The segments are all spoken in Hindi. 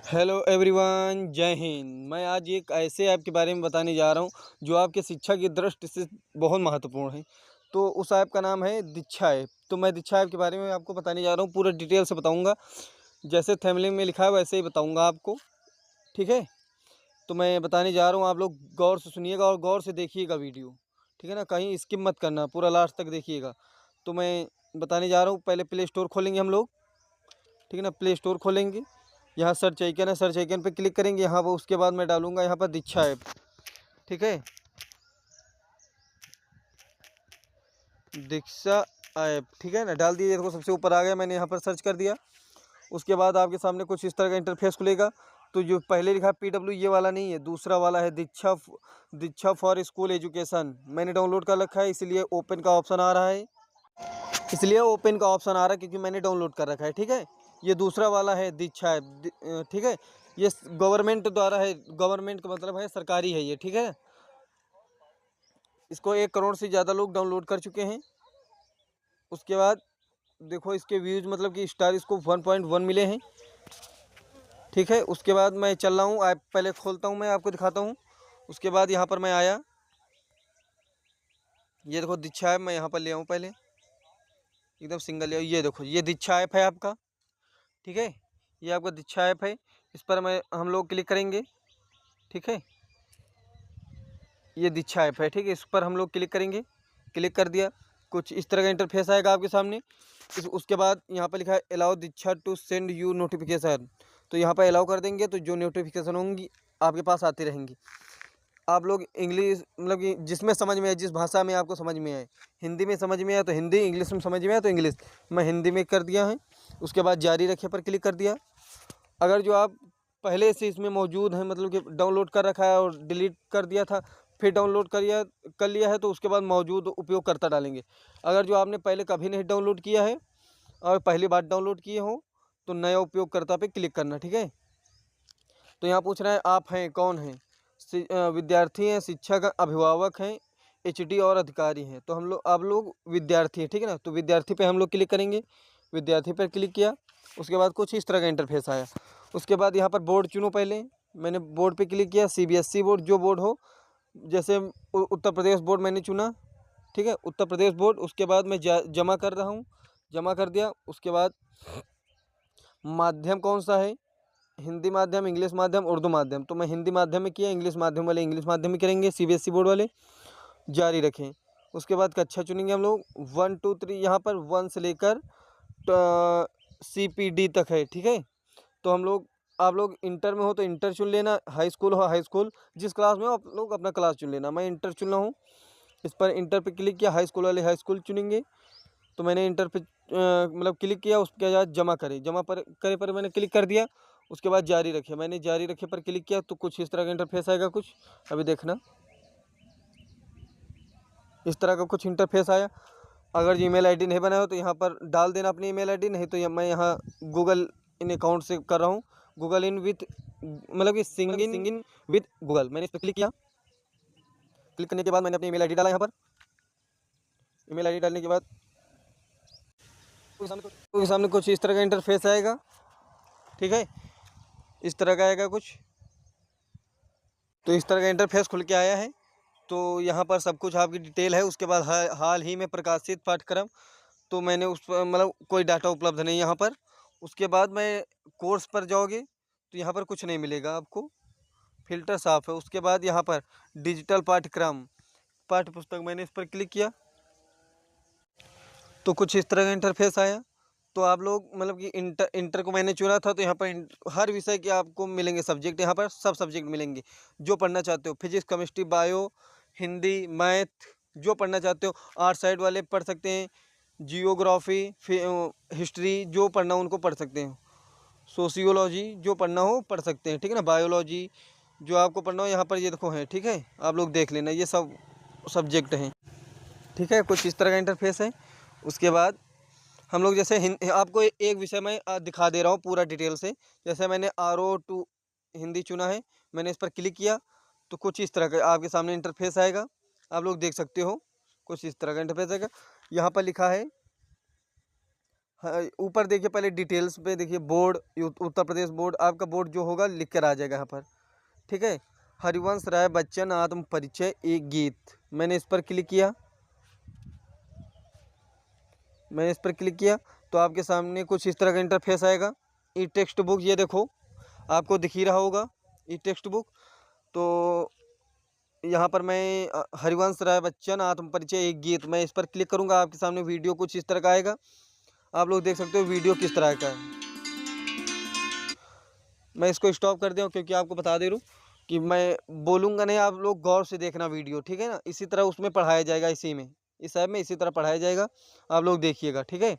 हेलो एवरीवन, जय हिंद। मैं आज एक ऐसे ऐप के बारे में बताने जा रहा हूँ जो आपके शिक्षा की दृष्टि से बहुत महत्वपूर्ण है। तो उस ऐप का नाम है दीक्षा ऐप। तो मैं दीक्षा ऐप के बारे में आपको बताने जा रहा हूँ, पूरा डिटेल से बताऊँगा। जैसे थंबनेल में लिखा है वैसे ही बताऊँगा आपको, ठीक है। तो मैं बताने जा रहा हूँ, आप लोग गौर से सुनिएगा और गौर से देखिएगा वीडियो, ठीक है ना। कहीं स्किप मत करना, पूरा लास्ट तक देखिएगा। तो मैं बताने जा रहा हूँ, पहले प्ले स्टोर खोलेंगे हम लोग, ठीक है ना। प्ले स्टोर खोलेंगे, यहाँ सर्च आइकन है, सर्च आइकन पे क्लिक करेंगे यहाँ पर। उसके बाद मैं डालूंगा यहाँ पर दीक्षा ऐप, ठीक है। दीक्षा ऐप, ठीक है ना, डाल दिए। देखो सबसे ऊपर आ गया, मैंने यहाँ पर सर्च कर दिया। उसके बाद आपके सामने कुछ इस तरह का इंटरफेस खुलेगा। तो जो पहले लिखा है PW, ये वाला नहीं है, दूसरा वाला है दीक्षा फॉर स्कूल एजुकेशन। मैंने डाउनलोड कर रखा है, इसलिए ओपन का ऑप्शन आ रहा है, क्योंकि मैंने डाउनलोड कर रखा है, ठीक है। ये दूसरा वाला है दीक्षा ऐप, ठीक है। ये गवर्नमेंट द्वारा है, गवर्नमेंट का मतलब है सरकारी है ये, ठीक है। इसको 1 करोड़ से ज़्यादा लोग डाउनलोड कर चुके हैं। उसके बाद देखो इसके व्यूज़, मतलब कि स्टार इसको 1.1 मिले हैं, ठीक है। उसके बाद मैं चल रहा हूँ, ऐप पहले खोलता हूँ, मैं आपको दिखाता हूँ। उसके बाद यहाँ पर मैं आया, ये देखो दीक्षा ऐप, मैं यहाँ पर ले आऊँ पहले, एकदम सिंगल ले आऊँ। ये देखो, ये दीक्षा ऐप है आपका, ठीक है। ये आपका दीक्षा ऐप है, इस पर हम लोग क्लिक करेंगे, ठीक है। ये दीक्षा ऐप है, ठीक है। इस पर हम लोग क्लिक करेंगे, क्लिक कर दिया। कुछ इस तरह का इंटरफेस आएगा आपके सामने। उसके बाद यहाँ पर लिखा है allow Diksha to send you notification. तो यहाँ पर अलाउ कर देंगे तो जो नोटिफिकेशन होंगी आपके पास आती रहेंगी। आप लोग इंग्लिश, मतलब कि जिसमें समझ में आए, जिस भाषा में आपको समझ में आए, हिंदी में समझ में आए तो हिंदी, इंग्लिश में समझ में आए तो इंग्लिश। मैं हिंदी में कर दिया है। उसके बाद जारी रखे पर क्लिक कर दिया। अगर जो आप पहले से इसमें मौजूद हैं, मतलब कि डाउनलोड कर रखा है और डिलीट कर दिया था, फिर डाउनलोड कर लिया है, तो उसके बाद मौजूद उपयोगकर्ता डालेंगे। अगर जो आपने पहले कभी नहीं डाउनलोड किया है और पहली बार डाउनलोड किए हो तो नया उपयोगकर्ता पे क्लिक करना, ठीक है। तो यहाँ पूछ रहा है आप हैं कौन हैं, विद्यार्थी हैं, शिक्षक, अभिभावक हैं, HD और अधिकारी हैं। तो आप लोग विद्यार्थी हैं, ठीक है ना। तो विद्यार्थी पे हम लोग क्लिक करेंगे, विद्यार्थी पर क्लिक किया। उसके बाद कुछ इस तरह का इंटरफेस आया। उसके बाद यहाँ पर बोर्ड चुनो, पहले मैंने बोर्ड पे क्लिक किया, CBSE बोर्ड, जो बोर्ड हो। जैसे उत्तर प्रदेश बोर्ड मैंने चुना, ठीक है, उत्तर प्रदेश बोर्ड। उसके बाद मैं जमा कर रहा हूँ, जमा कर दिया। उसके बाद माध्यम कौन सा है, हिंदी माध्यम, इंग्लिश माध्यम, उर्दू माध्यम। तो मैं हिंदी माध्यम में किया, इंग्लिश माध्यम वाले इंग्लिश माध्यम में करेंगे, CBSE बोर्ड वाले। जारी रखें। उसके बाद कक्षा चुनेंगे हम लोग 1 2 3, यहाँ पर 1 से लेकर CPD तक है, ठीक है। तो आप लोग इंटर में हो तो इंटर चुन लेना, हाई स्कूल हो हाई स्कूल, जिस क्लास में हो आप लोग अपना क्लास चुन लेना। मैं इंटर चुना हूँ, इस पर इंटर पे क्लिक किया। हाई स्कूल वाले हाई स्कूल चुनेंगे। तो मैंने इंटर पे मतलब क्लिक किया। उसके बाद जमा करें, करे पर मैंने क्लिक कर दिया। उसके बाद जारी रखे, मैंने जारी रखे पर क्लिक किया। तो कुछ इस तरह का इंटरफेस आएगा, कुछ अभी देखना, इस तरह का कुछ इंटरफेस आया। अगर ईमेल आईडी नहीं बनाया हो तो यहाँ पर डाल देना अपनी ईमेल आईडी, नहीं तो मैं यहाँ गूगल इन अकाउंट से कर रहा हूँ, गूगल इन विथ, मतलब कि सिंग इन विथ गूगल। मैंने इस पर क्लिक किया। क्लिक करने के बाद मैंने अपनी ईमेल आईडी डाला यहाँ पर। ईमेल आईडी डालने के बाद आपके सामने कुछ इस तरह का इंटरफेस आएगा, ठीक है। इस तरह का आएगा कुछ, तो इस तरह का इंटरफेस खुल के आया है। तो यहाँ पर सब कुछ आपकी डिटेल है। उसके बाद हाल ही में प्रकाशित पाठ्यक्रम, तो मैंने उस पर मतलब कोई डाटा उपलब्ध नहीं यहाँ पर। उसके बाद मैं कोर्स पर जाओगे तो यहाँ पर कुछ नहीं मिलेगा आपको, फिल्टर साफ है। उसके बाद यहाँ पर डिजिटल पाठ्यक्रम, पाठ्य पुस्तक, मैंने इस पर क्लिक किया तो कुछ इस तरह का इंटरफेस आया। तो आप लोग मतलब कि इंटर को मैंने चुना था, तो यहाँ पर हर विषय के आपको मिलेंगे सब्जेक्ट, यहाँ पर सब सब्जेक्ट मिलेंगे जो पढ़ना चाहते हो। Physics, chemistry, bio, Hindi, math, जो पढ़ना चाहते हो। आर्ट साइड वाले पढ़ सकते हैं, जियोग्राफी, हिस्ट्री, जो पढ़ना हो उनको पढ़ सकते हैं। सोशियोलॉजी, जो पढ़ना हो पढ़ सकते हैं, ठीक है ना। बायोलॉजी, जो आपको पढ़ना हो यहाँ पर ये देखो है, ठीक है। आप लोग देख लेना, ये सब सब्जेक्ट हैं, ठीक है। कुछ इस तरह का इंटरफेस है। उसके बाद हम लोग जैसे आपको एक विषय में दिखा दे रहा हूँ पूरा डिटेल से। जैसे मैंने RO2 हिंदी चुना है, मैंने इस पर क्लिक किया तो कुछ इस तरह का आपके सामने इंटरफेस आएगा। आप लोग देख सकते हो, कुछ इस तरह का इंटरफेस आएगा। यहाँ पर लिखा है ऊपर देखिए पहले डिटेल्स पे देखिए बोर्ड, उत्तर प्रदेश बोर्ड, आपका बोर्ड जो होगा लिख कर आ जाएगा यहाँ पर, ठीक है। हरिवंश राय बच्चन आत्म परिचय एक गीत, मैंने इस पर क्लिक किया, तो आपके सामने कुछ इस तरह का इंटरफेस आएगा। ई टेक्स्ट बुक, ये देखो आपको दिख ही रहा होगा ई टेक्स्ट बुक। तो यहाँ पर मैं हरिवंश राय बच्चन आत्म परिचय एक गीत, मैं इस पर क्लिक करूँगा, आपके सामने वीडियो कुछ इस तरह का आएगा। आप लोग देख सकते हो वीडियो किस तरह का है। मैं इसको स्टॉप कर दूँ क्योंकि आपको बता दे रहा हूँ कि मैं बोलूँगा नहीं, आप लोग गौर से देखना वीडियो, ठीक है ना। इसी तरह उसमें पढ़ाया जाएगा, इसी में, इस ऐप में इसी तरह पढ़ाया जाएगा, आप लोग देखिएगा, ठीक है।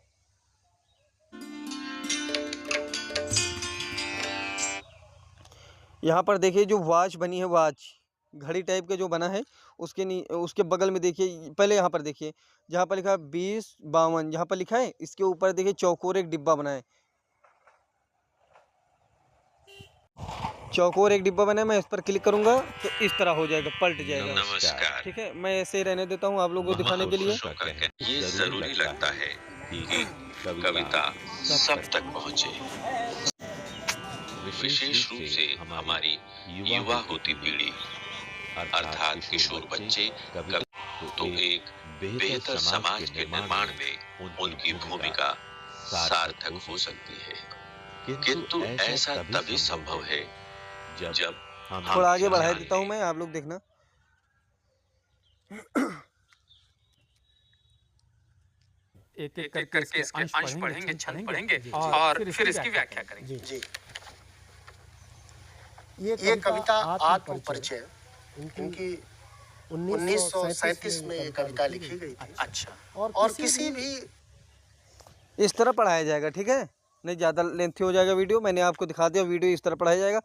यहाँ पर देखिए जो वॉच बनी है, वॉच घड़ी टाइप का जो बना है, उसके बगल में देखिए, पहले यहाँ पर देखिए जहाँ पर लिखा है 2052, जहाँ पर लिखा है इसके ऊपर देखिए चौकोर एक डिब्बा बना है, चौकोर एक डिब्बा बना है। मैं इस पर क्लिक करूंगा तो इस तरह हो जाएगा, पलट जाएगा। नमस्कार। ठीक है, मैं ऐसे ही रहने देता हूँ आप लोगों को दिखाने के लिए। ये जरूरी लगता है कि कविता सब तक पहुँचे, विशेष रूप से हमारी युवा होती पीढ़ी अर्थात किशोर बच्चे तो एक बेहतर समाज के निर्माण में उनकी भूमिका सार्थक हो सकती है, किंतु ऐसा तभी संभव है जब हम थोड़ा आगे बढ़ा देता हूँ मैं, आप लोग देखना। एक एक करके इसके अंश पढ़ेंगे, छंद पढ़ेंगे और फिर इसकी व्याख्या करेंगे। जी, ये कविता आत्म परिचय इनकी 1937 में ये कविता लिखी गई थी। अच्छा, और किसी भी इस तरह पढ़ाया जाएगा, ठीक है, नहीं ज़्यादा लेंथी हो जाएगा वीडियो, मैंने आपको दिखा दिया, वीडियो इस तरह पढ़ाया जाएगा।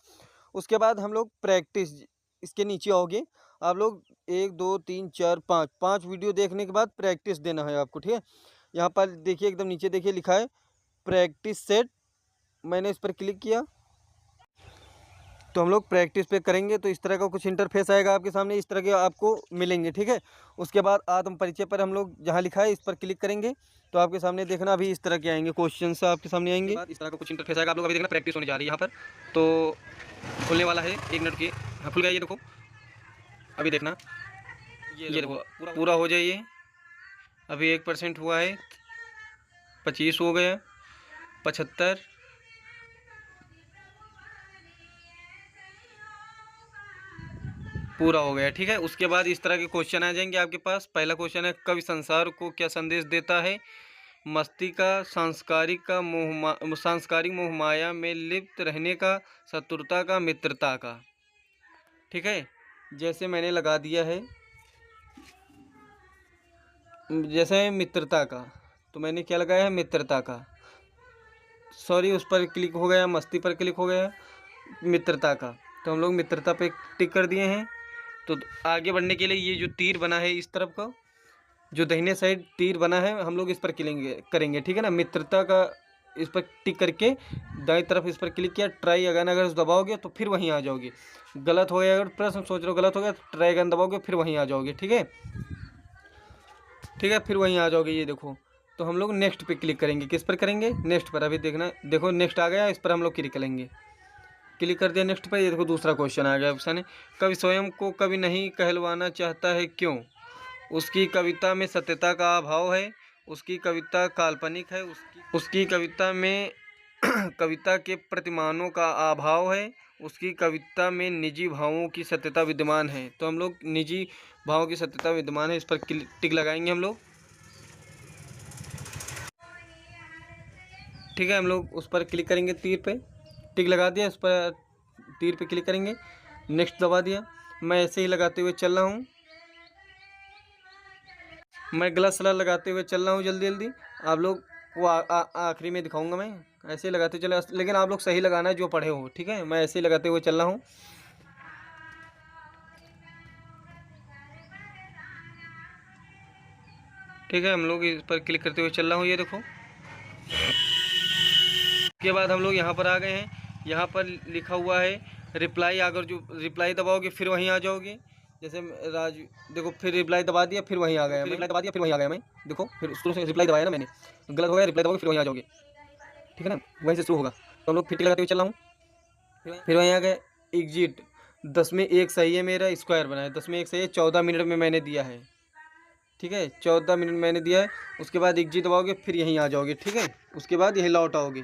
उसके बाद हम लोग प्रैक्टिस, इसके नीचे आओगे आप लोग, 1 2 3 4 5 वीडियो देखने के बाद प्रैक्टिस देना है आपको, ठीक है। यहाँ पर देखिए एकदम नीचे देखिए लिखा है प्रैक्टिस सेट, मैंने इस पर क्लिक किया तो हम लोग प्रैक्टिस पे करेंगे, तो इस तरह का कुछ इंटरफेस आएगा आपके सामने, इस तरह के आपको मिलेंगे, ठीक है। उसके बाद आत्म परिचय पर हम लोग जहाँ लिखा है इस पर क्लिक करेंगे तो आपके सामने देखना अभी इस तरह के आएंगे क्वेश्चन आपके सामने आएंगे, इस तरह का कुछ इंटरफेस आएगा। आप लोग अभी देखना प्रैक्टिस होने जा रही है यहाँ पर, तो खुलने वाला है 1 मिनट की। हाँ खुल गया, ये देखो अभी देखना, ये देखो पूरा हो जाइए। अभी 1% हुआ है, 25 हो गया, 75, पूरा हो गया, ठीक है। उसके बाद इस तरह के क्वेश्चन आ जाएंगे आपके पास। पहला क्वेश्चन है, कवि संसार को क्या संदेश देता है? मस्ती का, सांस्कारिक मोह माया में लिप्त रहने का, शत्रुता का, मित्रता का, ठीक है। जैसे मैंने लगा दिया है, जैसे मित्रता का, तो मैंने क्या लगाया है, मित्रता का, सॉरी उस पर क्लिक हो गया, मस्ती पर क्लिक हो गया, मित्रता का, तो हम लोग मित्रता पे टिक कर दिए हैं। तो आगे बढ़ने के लिए ये जो तीर बना है इस तरफ का, जो दाहिने साइड तीर बना है, हम लोग इस पर करेंगे, ठीक है ना। मित्रता का इस पर टिक करके दाईं तरफ इस पर क्लिक किया, ट्राई अगेन अगर दबाओगे तो फिर वहीं आ जाओगे। गलत हो गया, अगर प्रश्न सोच रहे हो गलत हो गया तो ट्राई अगेन दबाओगे, फिर वहीं आ जाओगे, ठीक है, ठीक है, फिर वहीं आ जाओगे। ये देखो, तो हम लोग नेक्स्ट पे क्लिक करेंगे, किस पर करेंगे, नेक्स्ट पर। अभी देखना, देखो नेक्स्ट आ गया, इस पर हम लोग क्लिक करेंगे, क्लिक कर दिया नेक्स्ट पर। ये देखो दूसरा क्वेश्चन आ गया ऑप्शन है, कवि स्वयं को कवि नहीं कहलवाना चाहता है, क्यों? उसकी कविता में सत्यता का अभाव है, उसकी कविता काल्पनिक है, उसकी कविता में कविता के प्रतिमानों का अभाव है, उसकी कविता में निजी भावों की सत्यता विद्यमान है। तो हम लोग निजी भावों की सत्यता विद्यमान है, इस पर टिक लगाएंगे हम लोग, ठीक है। हम लोग उस पर क्लिक करेंगे, तीर पे टिक लगा दिया, उस पर तीर पे क्लिक करेंगे, नेक्स्ट दबा दिया। मैं ऐसे ही लगाते हुए चल रहा हूँ, मैं गलत सलाह लगाते हुए चल रहा हूँ जल्दी जल्दी, आप लोग वो आखिरी में दिखाऊंगा। मैं ऐसे ही लगाते चले, लेकिन आप लोग सही लगाना है जो पढ़े हो, ठीक है। मैं ऐसे ही लगाते हुए चल रहा हूँ, ठीक है। हम लोग इस पर क्लिक करते हुए चल रहा हूँ, ये देखो। उसके बाद हम लोग यहाँ पर आ गए हैं, यहाँ पर लिखा हुआ है रिप्लाई, अगर जो रिप्लाई दबाओगे फिर वहीं आ जाओगे। जैसे राज देखो, फिर रिप्लाई दबा दिया, फिर वहीं आ गया, रिप्लाई दबा दिया, फिर वहीं आ गया मैं। देखो फिर शुरू से रिप्लाई दबाया ना मैंने, गलत हो गया, रिप्लाई दबाओगे फिर वहीं आ जाओगे, ठीक है ना, वहीं से शुरू होगा। तो हम लोग फिर लगाते हुए चल रहा हूँ, फिर वहीं आ गए एग्जिट। 10 में 1 सही है, मेरा स्क्वायर बना है, 10 में 1 सही है, 14 मिनट में मैंने दिया है, ठीक है, 14 मिनट मैंने दिया है। उसके बाद एग्जिट दबाओगे, फिर यहीं आ जाओगे, ठीक है। उसके बाद यहीं लौट आओगे,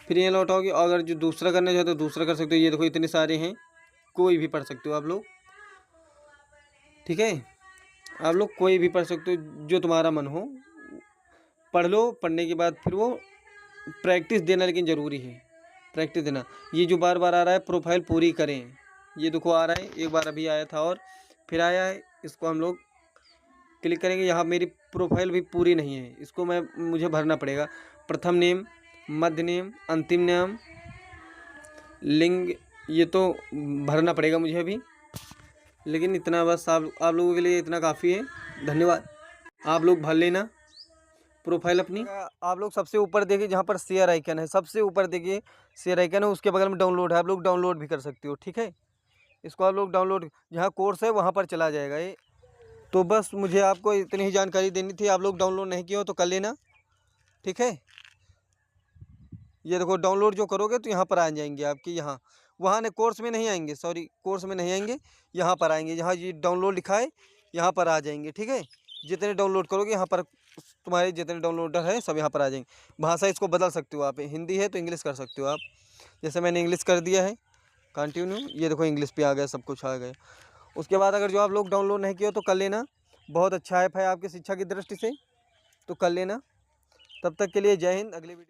फिर यहीं लौट आओगे। अगर जो दूसरा करना चाहते हो तो दूसरा कर सकते हो। ये देखो इतने सारे हैं, कोई भी पढ़ सकते हो आप लोग, ठीक है, आप लोग कोई भी पढ़ सकते हो, जो तुम्हारा मन हो पढ़ लो। पढ़ने के बाद फिर वो प्रैक्टिस देना, लेकिन ज़रूरी है प्रैक्टिस देना। ये जो बार बार आ रहा है प्रोफाइल पूरी करें, ये देखो आ रहा है, एक बार अभी आया था और फिर आया है, इसको हम लोग क्लिक करेंगे। यहाँ मेरी प्रोफाइल भी पूरी नहीं है, इसको मुझे भरना पड़ेगा। प्रथम नेम, मध्य नेम, अंतिम नाम, लिंग, ये तो भरना पड़ेगा मुझे अभी, लेकिन इतना बस आप लोगों के लिए इतना काफ़ी है। धन्यवाद, आप लोग भर लेना प्रोफाइल अपनी। आप लोग सबसे ऊपर देखिए जहाँ पर शेयर आइकन है, सबसे ऊपर देखिए शेयर आइकन है, उसके बगल में डाउनलोड है, आप लोग डाउनलोड भी कर सकते हो, ठीक है। इसको आप लोग डाउनलोड, जहाँ कोर्स है वहाँ पर चला जाएगा ये। तो बस मुझे आपको इतनी ही जानकारी देनी थी। आप लोग डाउनलोड नहीं किए हो तो कर लेना, ठीक है। ये देखो डाउनलोड जो करोगे तो यहाँ पर आ जाएंगे आपकी, यहाँ वहाँ ने कोर्स में नहीं आएंगे, सॉरी कोर्स में नहीं आएंगे, यहाँ पर आएंगे, जहाँ ये डाउनलोड लिखा है यहाँ पर आ जाएंगे, ठीक है। जितने डाउनलोड करोगे यहाँ पर तुम्हारे जितने डाउनलोडर है सब यहाँ पर आ जाएंगे। भाषा इसको बदल सकते हो आप, हिंदी है तो इंग्लिश कर सकते हो आप, जैसे मैंने इंग्लिश कर दिया है, कंटिन्यू। ये देखो इंग्लिश पे आ गया, सब कुछ आ गया। उसके बाद अगर जो आप लोग डाउनलोड नहीं किए हो तो कर लेना, बहुत अच्छा ऐप है आपकी शिक्षा की दृष्टि से, तो कर लेना। तब तक के लिए जय हिंद। अगले वीडियो